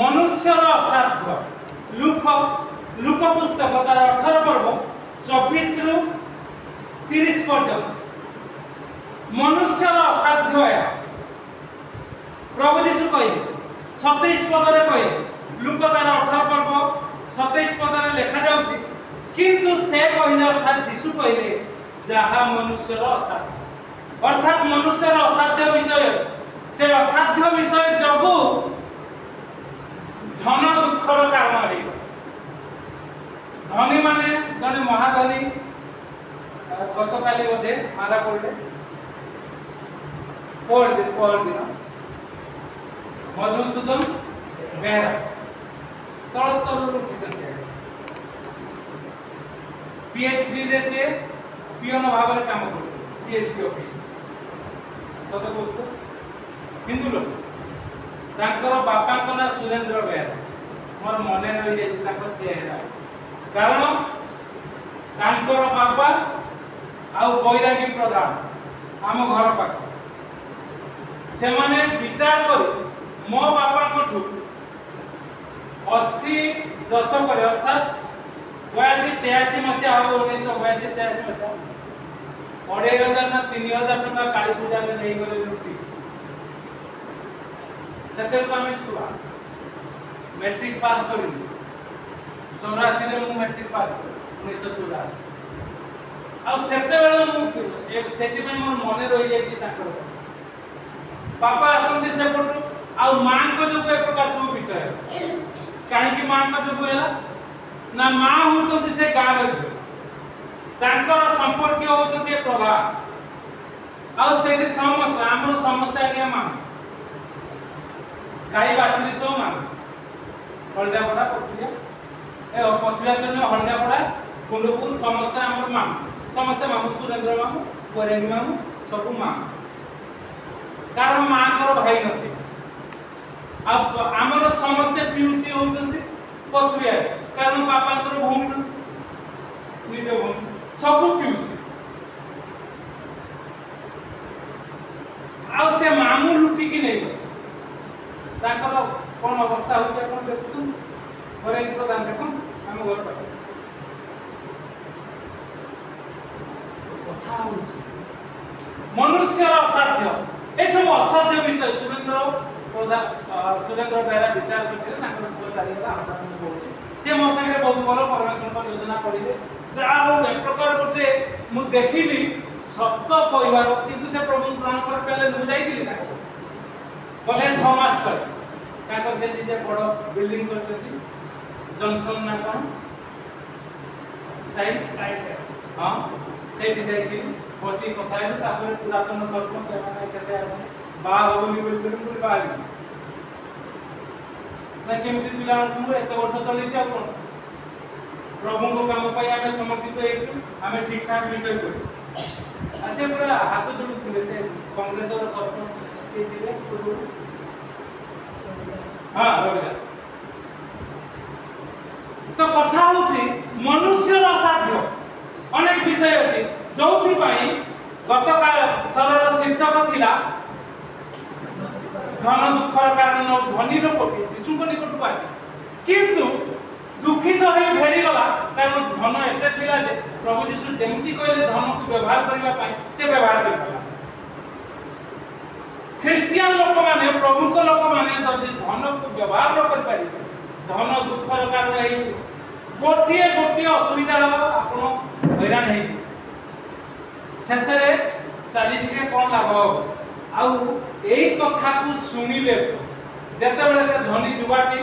मनुष्यर असाध्य look look पुस्तक तार 18 पर्व 24 रु 30 पर्यंत मनुष्यर असाध्य है प्रभु यीशु कहे 27 पद रे कहे लूक तार 18 पर्व 27 पद रे लिखा जाउची किंतु से कहले अर्थात यीशु कहले जहा मनुष्यर असाध्य अर्थात मनुष्यर असाध्य विषय अछि से असाध्य विषय जगु धन दुखर कारण है धनी माने जने महाधनी गतकाली बोधे मारा पड़े पर दिन मधुसूदन बेहरा तल स्तर उठिछन पीएचडी रे से पियन भाव में काम कर पीएचडी ऑफिस कत को हिंदू लोक तांकर बापा को ना सुरेंद्र बेहरा मोर मने रही जाय तांकर चेहरा कारण तांकर बापा आउ बैरागी प्रधान आम घर पाख से माने विचार कर मो बापा को 80 दशक अर्थात 82-83 मसीहा 1982-83 मसीहा 2500 ना 3000 टका काली पूजा में नहीं गले लुटी सेते को हमें छुआ मैट्रिक पास करिनी 84 रे मु मैट्रिक पास कर 1984 आ सेते बेले मु सेति में मोर मने रही जाई ताकर पापा आसंती से पटो आ मां को जो ए प्रकार सब विषय काहे कि मां का जो होला ना मां होतोती से गाल तांकर संपर्क होतोती प्रभा आ सेति समस्त हमर समस्त आगे मां काई बाटली सो मां हळदा पड़ा पछिया ए पछिया जने हळदा पड़ा कुंडपुर समस्त हमर मां समस्त मामू सुरेंद्र मामू कोरेंगी मामू सब मां कारण मां कर भाई नते अब हमर समस्त पीयूसी होतोती पछिया कारण पापा कर भूमि न निज भूमि सब पीयूसी आ से मामू लुटी की नहीं ताकर कोन अवस्था होती अपन देखु घरे प्रदान देखु हम घर पर कथा होची मनुष्यर असाध्य ए सब असाध्य विषय सुरेंद्र बेहरा विचार करते ताकर सब चाली गला हम बोलछे से मो संगे बहुत बड़ परमेश्वर को योजना करिले जा हो ए प्रकार करते मु देखिली सत्य परिवार किंतु से प्रभु प्राण कर पहले मु जाईली ताको बसे 6 मास कर ताकर से जे बड़ बिल्डिंग करछथि जॉनसन ना कोन टाइम हां सेठी जाईली बसी कथा है तापर पुरातन सरपंच माने केते बा होबनी बोल कर बा ना केमति पिला मु एते वर्ष चली छी आपण प्रभु को काम पाई हमें समर्पित हेतु हमें ठीक ठाक विषय कर आसे पूरा हाथ जोड़ू थिले से कांग्रेस और सरपंच के थिले हां रविदास तो कथा होची मनुष्यर असाध्य अनेक विषय अछि जोथि पई गतकाल थरर शीर्षक थिला धन दुखर कारण धनी लोक यीशु को निकट को आसी किंतु दुखित होई फेरी गला कारण धन एते थिला जे प्रभु यीशु जेमति कहले धन को व्यवहार करबा पई से व्यवहार करला ख्रिस्टियन लोक माने प्रभु को लोक माने जदि धन को व्यवहार न कर पारि धन दुखर कारण है गोटिए असुविधा आपण हैरान है शेषरे चली जिके कोन लाभ आउ एई कथा को सुनिले जेते बेले से धनी जुवाटी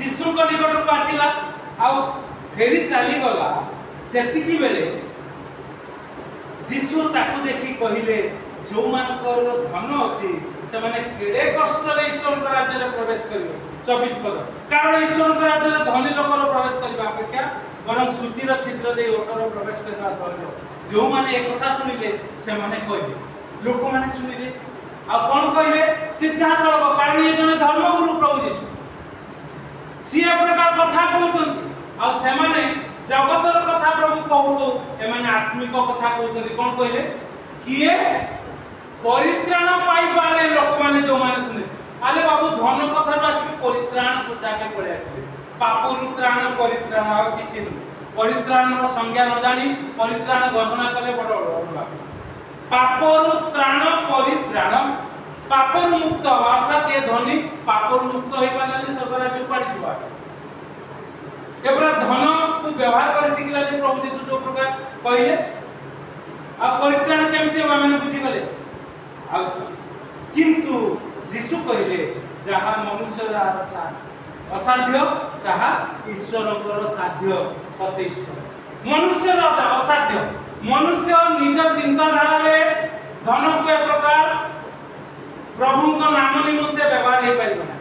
यीशु को निकट को आसिला आउ फेरी चली गला सेतिकी बेले यीशु ताकू देखि कहिले जो मानकर धन अछि से माने केडे कष्ट रे ईश्वर के राज्य रे प्रवेश करिवे 24 पद कारण ईश्वर के राज्य रे धनी लोक रो प्रवेश करबा अपेक्षा बरम सूचीर छिद्र दे ओकर प्रवेश करबा सहज जो माने एक कथा सुनिले से माने कहिले लोक माने सुनिले आ कोन कहिले सिद्धासलक कारण ये जने धर्मगुरु प्रभु यीशु सी प्रकार कथा कहउतन आ से माने जगतर कथा प्रभु कहउतो ए माने आत्मिक कथा कहउतन कोन कहिले किए परित्राण पाई पारे लोक माने जो माने सुने आले बाबू धन कथा बाछि परित्राण जाके पळे आसले पापरु त्राण परित्राण आ किछि न परित्राणर संज्ञा न जानी परित्राण घोषणा कले बड़ बड़ पापरु त्राण परित्राण पापरु मुक्त अर्थात ये धनी पापरु मुक्त होई पालानी स्वर्गराज्य पाड़ी दिबा एबरा धन को व्यवहार करे सिखला जे प्रभु यीशु जो प्रकार कहिले आ परित्राण केमति माने बुझी गले आ किंतु यीशु कहिले जहा मनुष्यर असाध्य ताहा ईश्वरकर साध्य सतेष्ट मनुष्यर असाध्य मनुष्य निज चिंताधारा रे धन को एक प्रकार प्रभु को नाम निमंते व्यवहार हे परिबना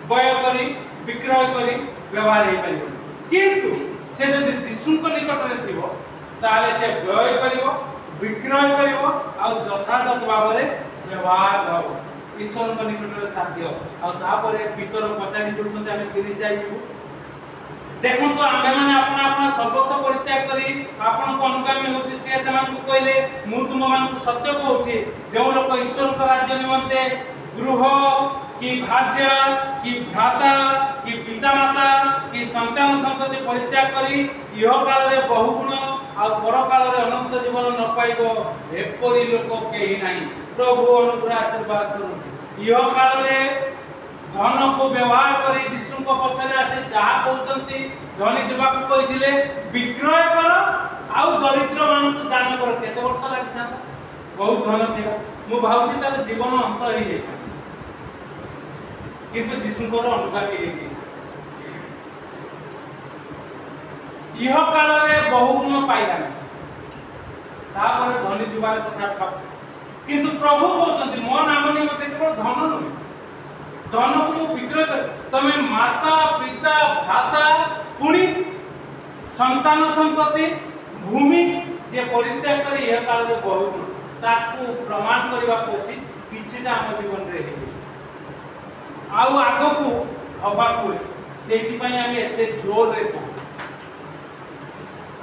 बय करी विक्रय करी व्यवहार हे परिबना किंतु से यदि यीशु को निकट रे थिबो ताले से व्यय करिवो विक्रय करिवो आ यथार्थ भाव रे व्यवहार हबो ईश्वर को निकट रे साध्य आ तापरे भीतर पचानी करथते आमे किरि जाइबो देखो तो आमे माने आपन आपन सर्वस्व परित्याग करी आपन को अनुगामी होची से समान को कहले मु तुम मान को सत्य कहूची जो लोक ईश्वर को राज्य निमंते गृह की भार्य की भ्राता की पिता माता की संतान संतति परित्याग करी इह काल रे बहुगुण आ पर काल रे अनंत जीवन न पाइबो एपरि लोक केही नाही प्रभु अनुग्रह आशीर्वाद करू इह काल रे धन को व्यवहार करी यीशु को पछरे आसे जहा कहउचंती धनी जुबा को कहिथिले विक्रय कर आ दरिद्र मान को दान कर केते वर्ष लागिथा बहुत धन थिला मु भाउची तार जीवन अंत होई जेता किंतु यीशु को अनुगामी हेकी इह काल रे बहुगुण पाइला तापर धनी जुबार कथा किंतु प्रभु कहउचंती मो नाम नि मते केवल धन न धन को विक्रय कर तमे माता पिता भ्राता पुणी संतान संतति भूमि जे परित्याग करे यह काल रे बहुगुण ताकू प्रमाण करबा पछि किछिटा हम जीवन रे हेबी आउ आगो को हबा को सेति पई आमे एते जोर रे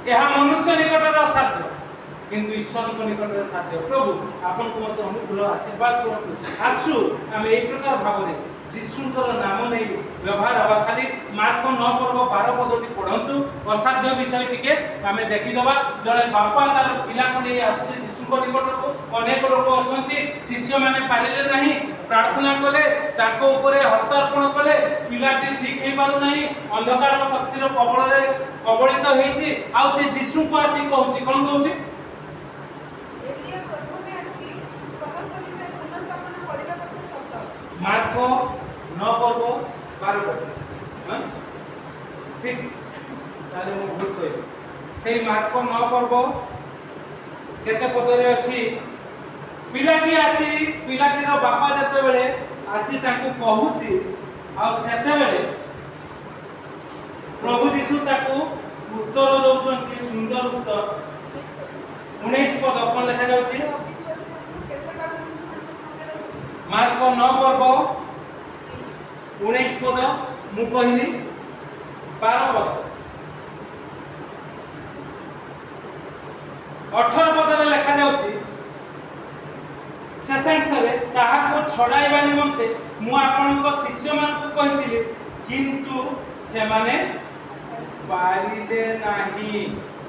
यह मनुष्य निकट रे असाध्य किंतु ईश्वर को निकट रे साध्य प्रभु आपन को मत अनुग्रह आशीर्वाद करतु आसु आमे एक प्रकार भाव रे यीशुଙ୍କର नाम नै व्यवहार हवा खाली मार्क 9 पर्व 12 पदटी पढंतु असाध्य विषय टिके आमे देखि दबा जणे बापा तार पिला को नै आसु यीशुଙ୍କ निकटको अनेक लोक अछंती शिष्य माने पारिले नाही प्रार्थना कले ताको ऊपर हस्तार्पण कले पिलाटी ठीक हे पारु नाही अंधकार शक्तिर कबळ रे कबळित हेछि आ से यीशु को आसी कहूची कोन कहूची एलिया प्रभु में आसी समस्त विषय पुनर्स्थापन करिबा पते सत मार्क 9 पर्व 12 हां ठीक ताले मु भूल कहि सेही मार्क 9 पर्व केते पदरे अछि पिलाटी आसी पिलाटी रो बापा जते बेले आसी ताकू कहूची आ सेते बेले प्रभु यीशु ताकू उत्तर दउछन कि सुंदर उत्तर 19 पद कोन लिखा जाउची मार्क 9 पर्व 19 पद मु कहली 12 पद 18 पद रे लिखा जाउची शेषांश रे ताहा को छडाइबा निमंते मु आपन को शिष्य मान को कहितिले किंतु से माने पारिले नाही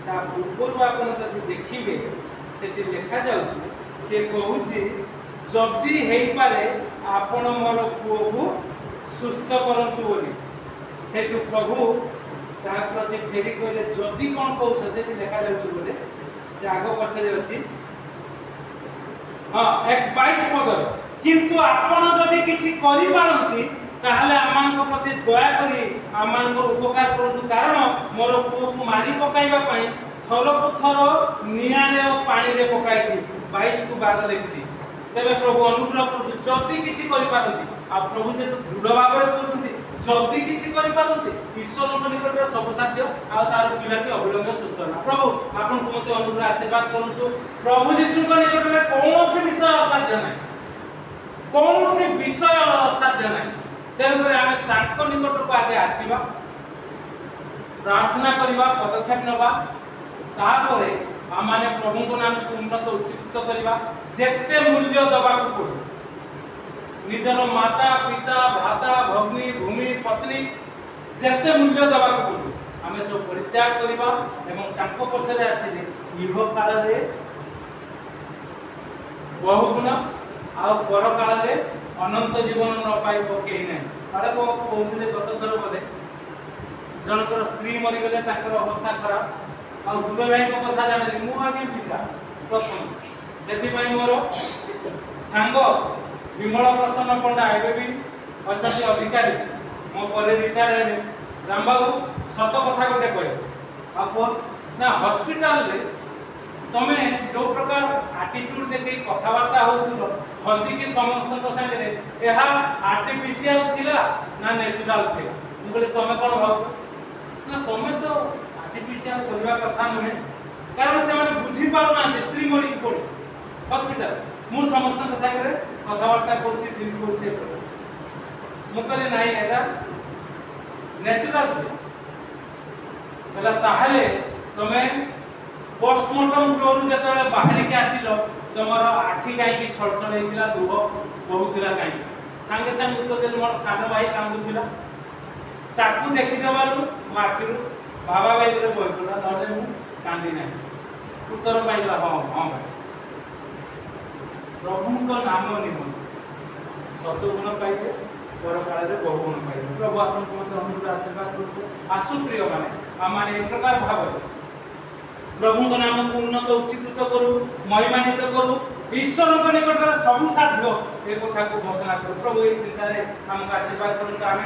ता पूर्व आपन जदि देखिबे सेति लिखा जाउची से कहूची जदि हेई पारे आपन मोर पुओ को सुस्थ करंतु बोली सेतु प्रभु ता प्रति फेरी कहले जदि कोन कहउछ सेति लिखा जाउची बोले से आगो पछरे अछि हां 22 पद किंतु आपन जदि किछि करि पारंती ताहले आमान को प्रति दया करी आमान को उपकार करंतु कारण मोर पुओ को मारी पकाइबा पई थरो को थरो निया रे पानी रे पकाइछि 22 को 12 लिखि तेबे प्रभु अनुग्रह करतु जल्दी किछि करि पारंती आ प्रभु से तो दृढ़ भाव रे कहतुती जल्दी किछि करि पारंती ईश्वर को निकट रे सब साध्य आ तार पिलाटी अविलंब सुस्थ ना प्रभु आपन को मते अनुग्रह आशीर्वाद करंतु प्रभु यीशु को निकट रे कौन विषय असाध्य नै कौन विषय असाध्य नै तेन करे आमे ताको निकट को आगे आसीबा प्रार्थना करिबा पदक्षेप नबा तापरे आमाने प्रभु को नाम उन्नत उच्चित करिबा जेते मूल्य दबा को पड़ो निजर माता पिता भ्राता पत्नी जेते मूल्य दबा को आमे सब परित्याग करबा एवं तांको पछरे आसीले इह काल रे बहुगुण आ पर काल रे अनंत जीवन न पाइबो केही नै। अरे को कहउतले गत थर बदे जनकर स्त्री मरि गेले ताकर अवस्था खराब आ दुबे भाई को कथा जाने मु आगे पिता प्रश्न सेति भाई मोर सांग विमल प्रसन्न पंडा एबे भी अच्छा अधिकारी मो पर रिटायर है राम बाबू सत कथा गोटे कह आप ना हॉस्पिटल रे तमे जो प्रकार एटीट्यूड देखे कथबार्ता होउलो हसी की समस्त संगे रे एहा आर्टिफिशियल थिला ना नेचुरल थिला मुगले तमे कोन भाव ना तमे तो आर्टिफिशियल करबा कथा नुहे कारण से माने बुझी पाउ ना स्त्री मरी पड़ हॉस्पिटल मु समस्त संगे रे कथबार्ता करछि डील करछि मुकले नाही एटा नेचुरल थिला ताहले तमे पोस्टमार्टम टोरु जतले बाहरी के आसिलो तमर आखी काई की छड़छड़ हेतिला दुह बहुतिला काई संगे संग उत्तर देल मोर सानो भाई कांदुथिला ताकू देखि देबारु मो आखिरु बाबा भाई रे बोल पड़ा नले मु कांदी नै उत्तर पाइला हां हां भाई प्रभु को नाम निमन सतगुण पाइबे पर काल रे बहुगुण पाइबे। प्रभु आपन को मत अनुग्रह आशीर्वाद करते आसु प्रिय माने आमाने एक प्रकार भाव प्रभु को नाम को उन्नत उच्चीकृत करू महिमान्वित करू ईश्वर को निकट में सब साध्य ए कथा को घोषणा करू। प्रभु ए चिंता रे हमको आशीर्वाद करू। आमेन।